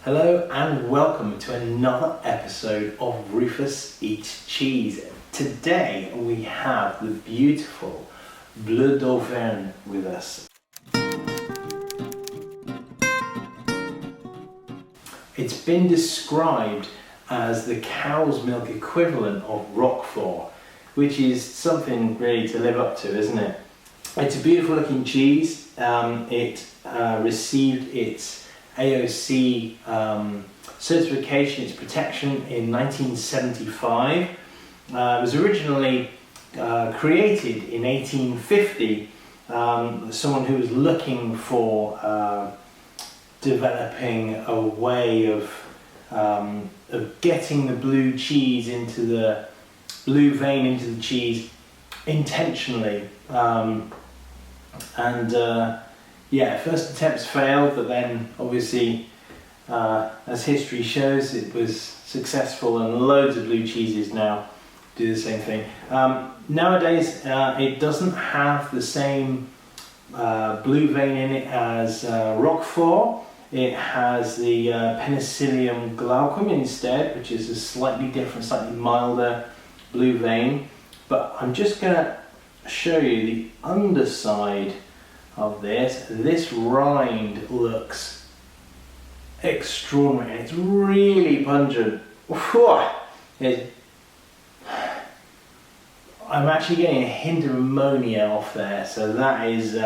Hello and welcome to another episode of Rufus Eats Cheese. Today we have the beautiful Bleu d'Auvergne with us. It's been described as the cow's milk equivalent of Roquefort, which is something really to live up to, isn't it? It's a beautiful looking cheese. It received its AOC certification, its protection in 1975. It was originally created in 1850. Someone who was looking for developing a way of getting the blue cheese into the blue vein into the cheese intentionally. First attempts failed, but then obviously, as history shows, it was successful, and loads of blue cheeses now do the same thing. Nowadays, it doesn't have the same blue vein in it as Roquefort. It has the Penicillium glaucum instead, which is a slightly different, slightly milder blue vein. But I'm just going to show you the underside of this. This rind looks extraordinary. It's really pungent. I'm actually getting a hint of ammonia off there, so that is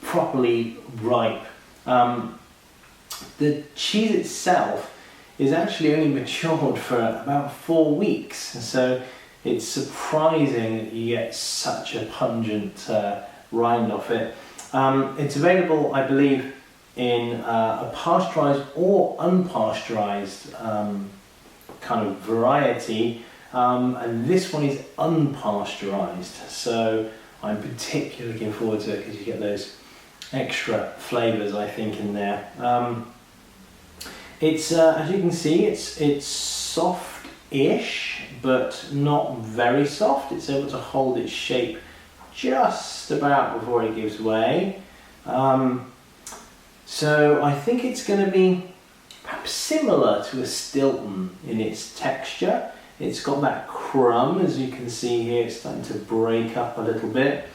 properly ripe. The cheese itself is actually only matured for about 4 weeks, so it's surprising that you get such a pungent rind off it. It's available, I believe, in a pasteurised or unpasteurised kind of variety, and this one is unpasteurised, so I'm particularly looking forward to it because you get those extra flavours, I think, in there. It's as you can see, it's soft-ish, but not very soft. It's able to hold its shape just about before it gives way. So I think it's going to be perhaps similar to a Stilton in its texture. It's got that crumb, as you can see here. It's starting to break up a little bit.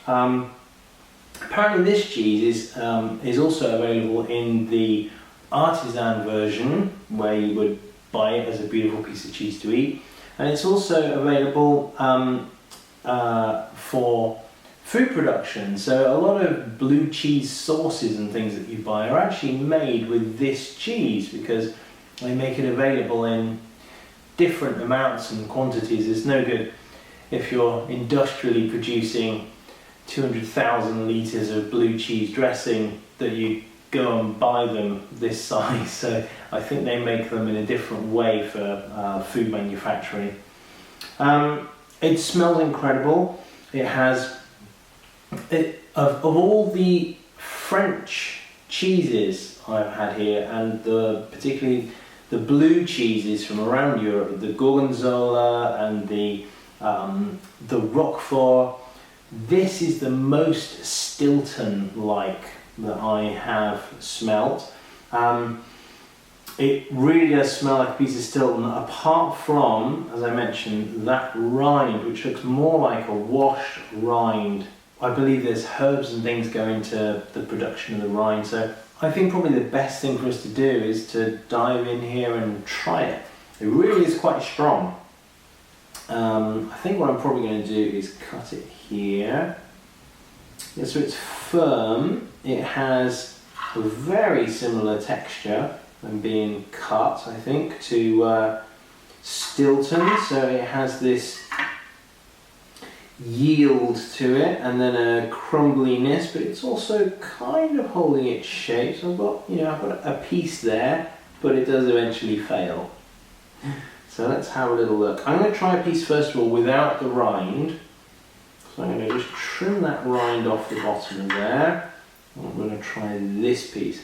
Apparently this cheese is also available in the artisan version, where you would buy it as a beautiful piece of cheese to eat, and it's also available for food production. So a lot of blue cheese sauces and things that you buy are actually made with this cheese because they make it available in different amounts and quantities. It's no good if you're industrially producing 200,000 litres of blue cheese dressing that you go and buy them this size. So I think they make them in a different way for food manufacturing. It smells incredible. It has, of all the French cheeses I've had here, and particularly the blue cheeses from around Europe, the Gorgonzola and the Roquefort, this is the most Stilton-like that I have smelt. It really does smell like a piece of Stilton, apart from, as I mentioned, that rind, which looks more like a washed rind. I believe there's herbs and things go into the production of the rind, so I think probably the best thing for us to do is to dive in here and try it. It really is quite strong. I think what I'm probably going to do is cut it here. Yeah, so it's firm. It has a very similar texture and being cut, I think, to Stilton. So it has this yield to it and then a crumbliness, but it's also kind of holding its shape. So I've got a piece there, but it does eventually fail. So let's have a little look. I'm going to try a piece first of all without the rind. So I'm going to just trim that rind off the bottom of there. I'm going to try this piece.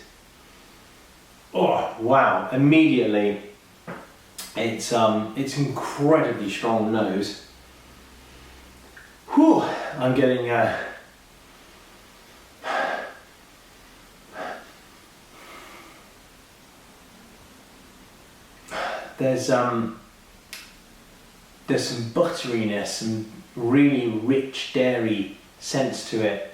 Oh wow! Immediately, it's incredibly strong nose. Whew! I'm getting there's some butteriness, some really rich dairy sense to it.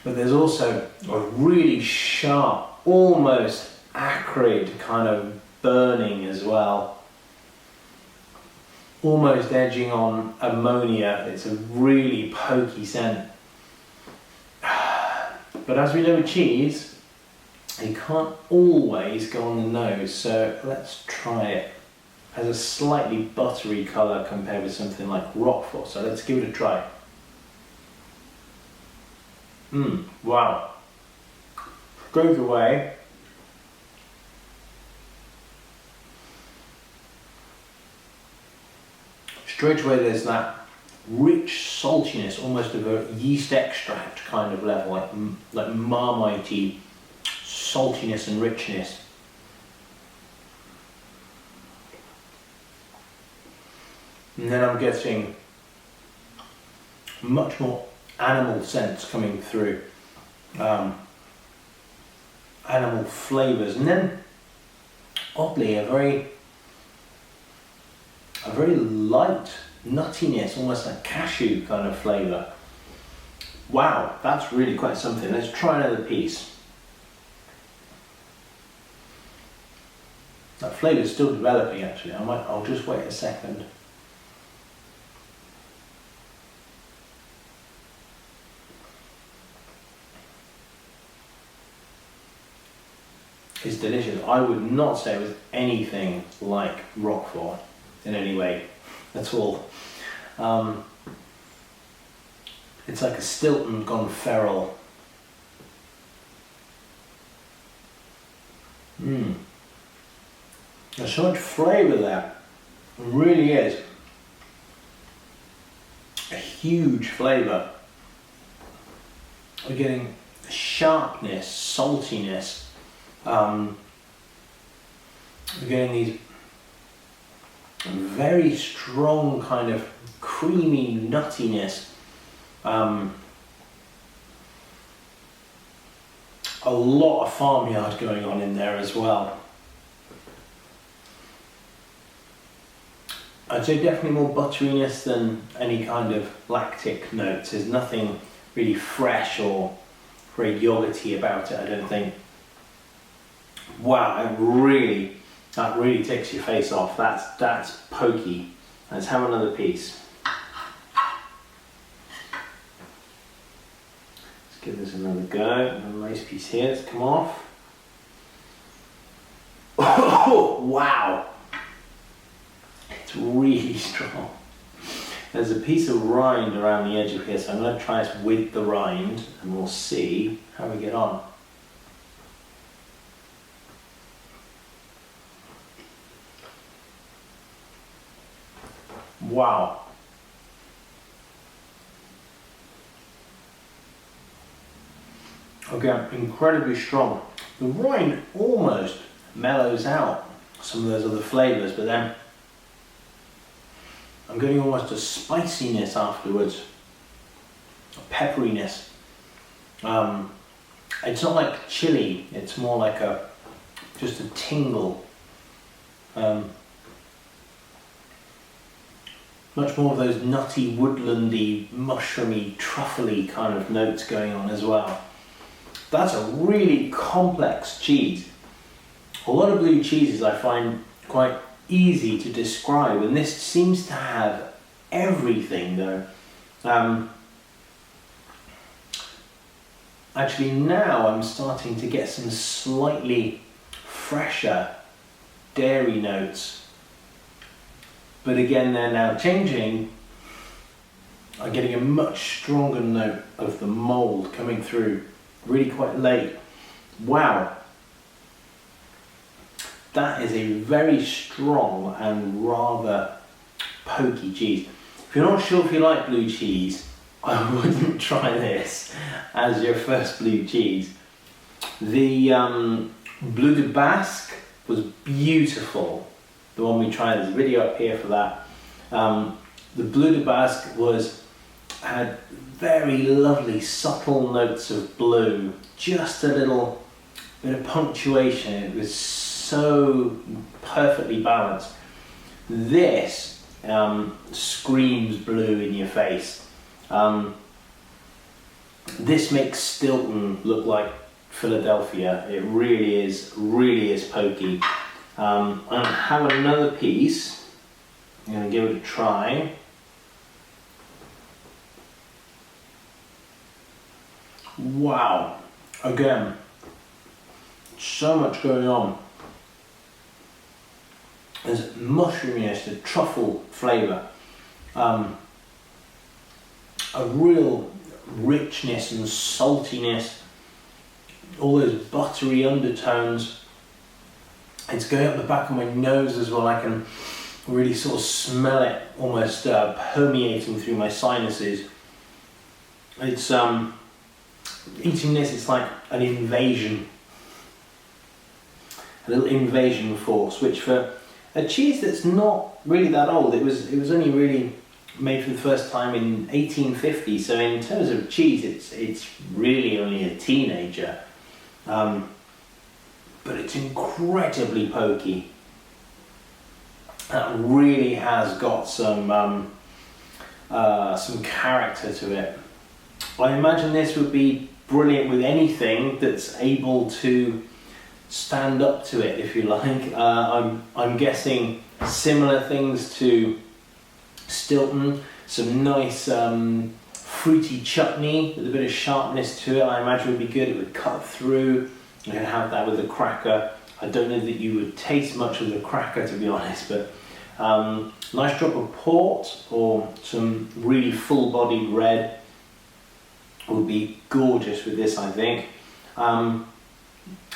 But there's also a really sharp, almost acrid kind of burning as well. Almost edging on ammonia. It's a really pokey scent. But as we know with cheese, you can't always go on the nose, so let's try it. It has a slightly buttery colour compared with something like Roquefort, so let's give it a try. Wow. Straight away, there's that rich saltiness, almost of a yeast extract kind of level, like marmitey saltiness and richness. And then I'm getting much more animal scents coming through, animal flavours, and then oddly a very light nuttiness, almost a cashew kind of flavour. Wow, that's really quite something. Let's try another piece. That flavour's still developing actually. I'll just wait a second. It's delicious. I would not say it was anything like Roquefort in any way at all. It's like a Stilton gone feral. There's so much flavour there. It really is. A huge flavour. We're getting sharpness, saltiness. We're getting these very strong kind of creamy nuttiness. A lot of farmyard going on in there as well. I'd say definitely more butteriness than any kind of lactic notes. There's nothing really fresh or very yogurty about it, I don't think. Wow, that really takes your face off. That's pokey. Let's have another piece. Let's give this another go. A nice piece here. Let's come off. Oh, wow. It's really strong. There's a piece of rind around the edge of here, so I'm going to try this with the rind and we'll see how we get on. Wow. Okay, incredibly strong. The rind almost mellows out some of those other flavours, but then I'm getting almost a spiciness afterwards, a pepperiness. It's not like chili, it's more like just a tingle. Much more of those nutty, woodlandy, mushroomy, truffly kind of notes going on as well. That's a really complex cheese. A lot of blue cheeses I find quite easy to describe, and this seems to have everything though. Actually now I'm starting to get some slightly fresher dairy notes. But again, they're now changing. I'm getting a much stronger note of the mould coming through really quite late. Wow. That is a very strong and rather pokey cheese. If you're not sure if you like blue cheese, I wouldn't try this as your first blue cheese. The Bleu de Basque was beautiful. The one we tried, there's a video up here for that. The Bleu de Basque had very lovely subtle notes of blue, just a little bit of punctuation. It was so perfectly balanced. This screams blue in your face. This makes Stilton look like Philadelphia. It really is pokey. I'm going to have another piece. I'm going to give it a try. Wow, again, so much going on. There's mushroominess, the truffle flavour, a real richness and saltiness, all those buttery undertones. It's going up the back of my nose as well. I can really sort of smell it almost permeating through my sinuses. It's eating this, it's like an invasion, a little invasion force, which for a cheese that's not really that old, it was only really made for the first time in 1850, so in terms of cheese it's really only a teenager, but it's incredibly pokey. That really has got some character to it. I imagine this would be brilliant with anything that's able to stand up to it, if you like. I'm guessing similar things to Stilton, some nice fruity chutney with a bit of sharpness to it. I imagine would be good. It would cut through. You can have that with a cracker. I don't know that you would taste much of the cracker, to be honest, but nice drop of port or some really full-bodied red would be gorgeous with this, I think.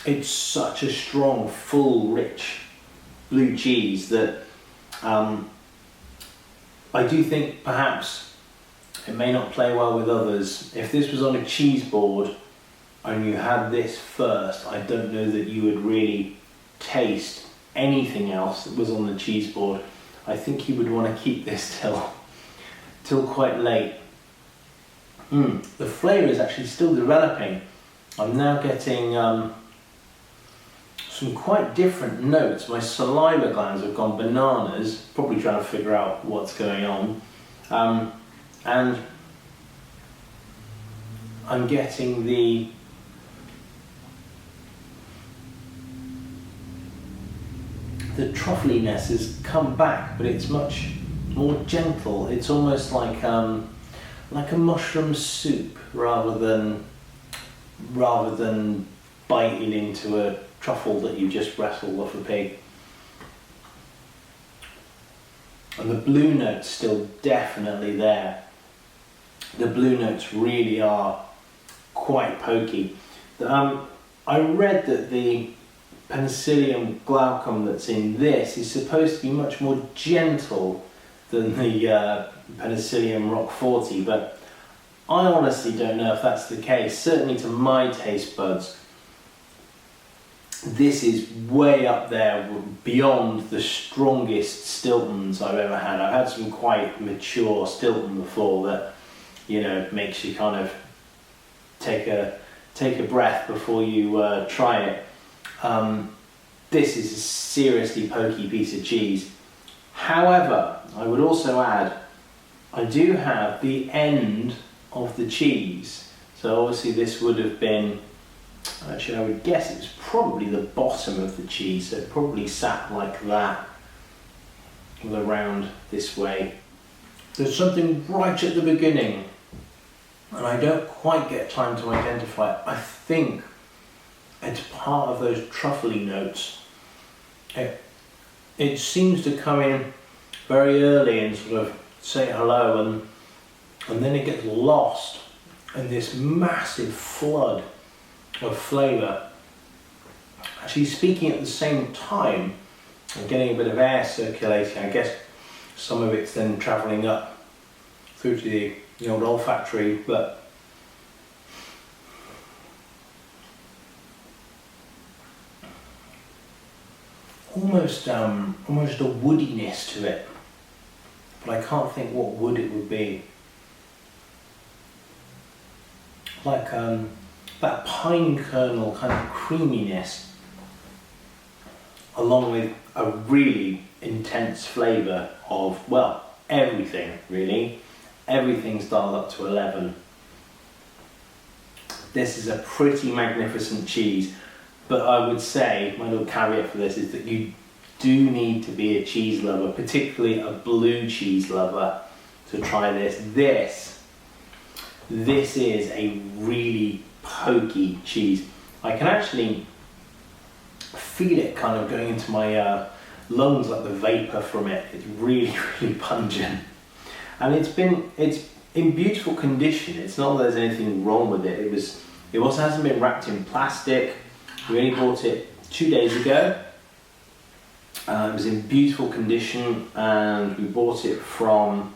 It's such a strong, full, rich blue cheese that I do think perhaps it may not play well with others. If this was on a cheese board and you had this first, I don't know that you would really taste anything else that was on the cheese board. I think you would want to keep this till quite late. The flavour is actually still developing. I'm now getting some quite different notes. My saliva glands have gone bananas, probably trying to figure out what's going on. And I'm getting the truffliness has come back, but it's much more gentle. It's almost like a mushroom soup rather than biting into a truffle that you just wrestled off a pig. And the blue note's still definitely there. The blue notes really are quite pokey. I read that the Penicillium glaucum that's in this is supposed to be much more gentle than the Penicillium roqueforti, but I honestly don't know if that's the case. Certainly to my taste buds, this is way up there beyond the strongest Stiltons I've ever had. I've had some quite mature Stilton before that, you know, makes you kind of take a breath before you try it. This is a seriously pokey piece of cheese. However, I would also add, I do have the end of the cheese. So obviously this would have been, actually I would guess it was probably the bottom of the cheese, so it probably sat like that, around this way. There's something right at the beginning, and I don't quite get time to identify it. I think it's part of those truffly notes. It seems to come in very early and sort of say hello, and then it gets lost in this massive flood of flavour. Actually speaking at the same time, I'm getting a bit of air circulating. I guess some of it's then travelling up through to the old olfactory, but almost a woodiness to it, but I can't think what wood it would be. Like that pine kernel kind of creaminess, along with a really intense flavour of, well, everything really. Everything's dialed up to 11. This is a pretty magnificent cheese, but I would say, my little caveat for this is that you do need to be a cheese lover, particularly a blue cheese lover, to try this. This is a really pokey cheese. I can actually feel it kind of going into my lungs, like the vapour from it. It's really, really pungent. And it's in beautiful condition. It's not that there's anything wrong with it. It also hasn't been wrapped in plastic. We only bought it 2 days ago. It was in beautiful condition, and we bought it from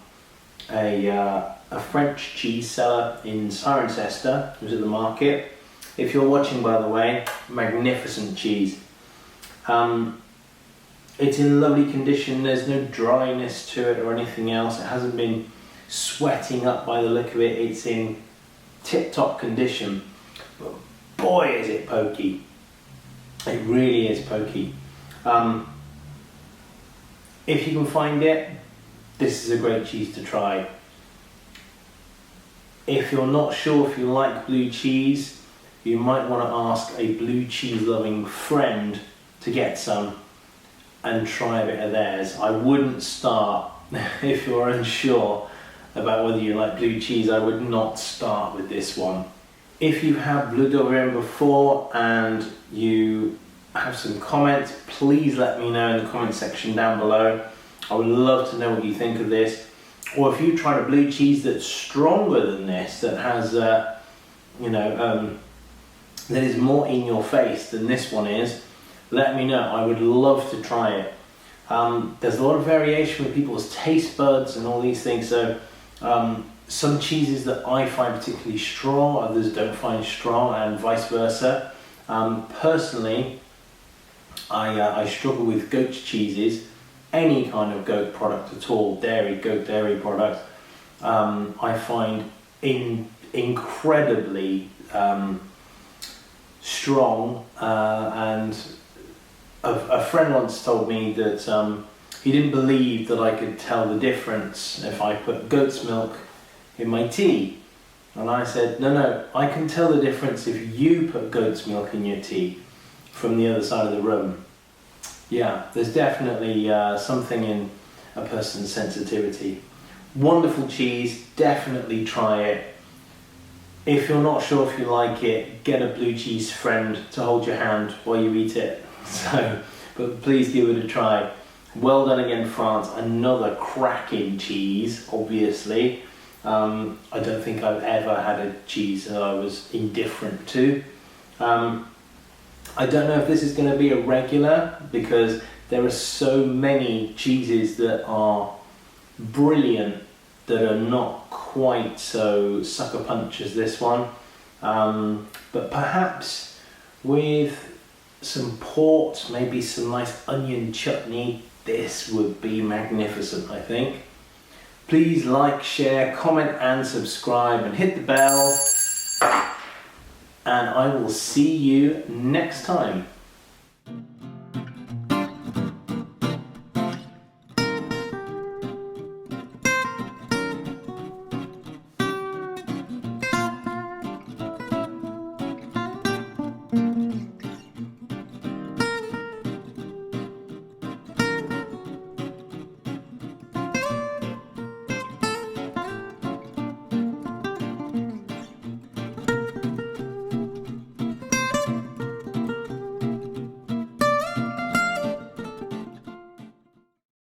a French cheese seller in Cirencester, who's at the market. If you're watching, by the way, magnificent cheese. It's in lovely condition. There's no dryness to it or anything else. It hasn't been sweating up by the look of it. It's in tip-top condition. But boy, is it pokey. It really is pokey. If you can find it, this is a great cheese to try. If you're not sure if you like blue cheese, you might want to ask a blue cheese loving friend to get some and try a bit of theirs. I wouldn't start, if you're unsure about whether you like blue cheese, I would not start with this one. If you've had Bleu d'Auvergne before and you have some comments, please let me know in the comment section down below. I would love to know what you think of this. Or if you tried a blue cheese that's stronger than this, that has, that is more in your face than this one is, let me know. I would love to try it. There's a lot of variation with people's taste buds and all these things. So some cheeses that I find particularly strong, others don't find strong, and vice versa. Personally, I struggle with goat cheeses, any kind of goat product at all, goat dairy product. I find incredibly strong, and a friend once told me that he didn't believe that I could tell the difference if I put goat's milk in my tea. And I said, no, I can tell the difference if you put goat's milk in your tea from the other side of the room. Yeah, there's definitely something in a person's sensitivity. Wonderful cheese, definitely try it. If you're not sure if you like it, get a blue cheese friend to hold your hand while you eat it. But please give it a try. Well done again, France. Another cracking cheese, obviously. I don't think I've ever had a cheese that I was indifferent to. I don't know if this is going to be a regular, because there are so many cheeses that are brilliant that are not quite so sucker punch as this one. But perhaps with some port, maybe some nice onion chutney, this would be magnificent, I think. Please like, share, comment and subscribe and hit the bell. And I will see you next time.